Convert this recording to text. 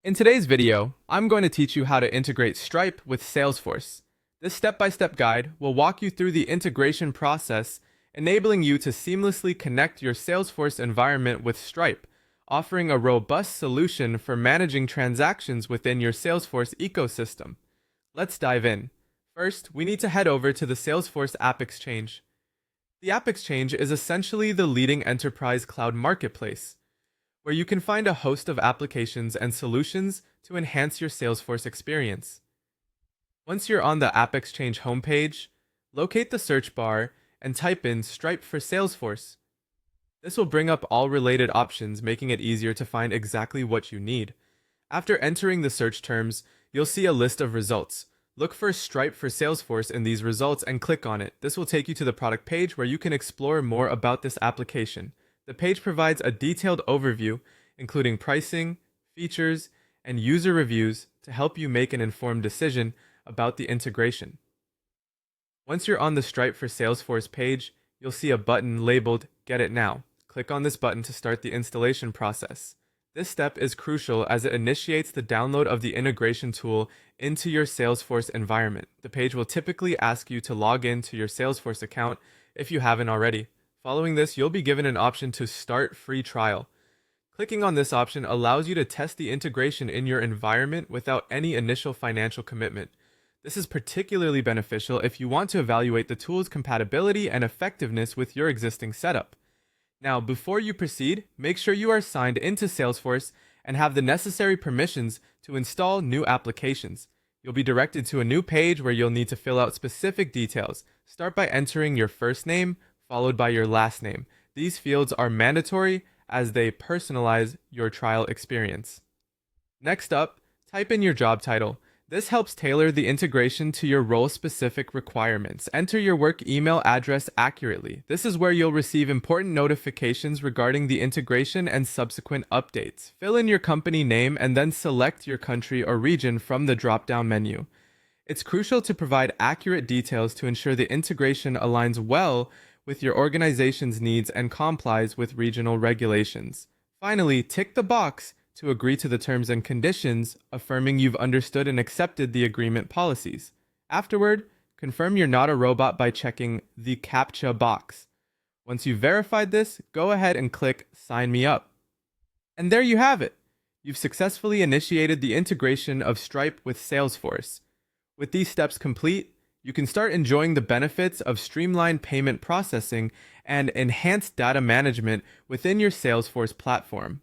In today's video, I'm going to teach you how to integrate Stripe with Salesforce. This step-by-step guide will walk you through the integration process, enabling you to seamlessly connect your Salesforce environment with Stripe, offering a robust solution for managing transactions within your Salesforce ecosystem. Let's dive in. First, we need to head over to the Salesforce App Exchange. The App Exchange is essentially the leading enterprise cloud marketplace, where you can find a host of applications and solutions to enhance your Salesforce experience. Once you're on the App Exchange homepage, locate the search bar and type in Stripe for Salesforce. This will bring up all related options, making it easier to find exactly what you need. After entering the search terms, you'll see a list of results. Look for Stripe for Salesforce in these results and click on it. This will take you to the product page where you can explore more about this application. The page provides a detailed overview, including pricing, features, and user reviews to help you make an informed decision about the integration. Once you're on the Stripe for Salesforce page, you'll see a button labeled Get It Now. Click on this button to start the installation process. This step is crucial as it initiates the download of the integration tool into your Salesforce environment. The page will typically ask you to log in to your Salesforce account if you haven't already. Following this, you'll be given an option to start free trial. Clicking on this option allows you to test the integration in your environment without any initial financial commitment. This is particularly beneficial if you want to evaluate the tool's compatibility and effectiveness with your existing setup. Now, before you proceed, make sure you are signed into Salesforce and have the necessary permissions to install new applications. You'll be directed to a new page where you'll need to fill out specific details. Start by entering your first name, followed by your last name. These fields are mandatory as they personalize your trial experience. Next up, type in your job title. This helps tailor the integration to your role-specific requirements. Enter your work email address accurately. This is where you'll receive important notifications regarding the integration and subsequent updates. Fill in your company name and then select your country or region from the drop-down menu. It's crucial to provide accurate details to ensure the integration aligns well with your organization's needs and complies with regional regulations. Finally, tick the box to agree to the terms and conditions, affirming you've understood and accepted the agreement policies. Afterward, confirm you're not a robot by checking the CAPTCHA box. Once you've verified this, go ahead and click Sign Me Up. And there you have it. You've successfully initiated the integration of Stripe with Salesforce. With these steps complete, you can start enjoying the benefits of streamlined payment processing and enhanced data management within your Salesforce platform.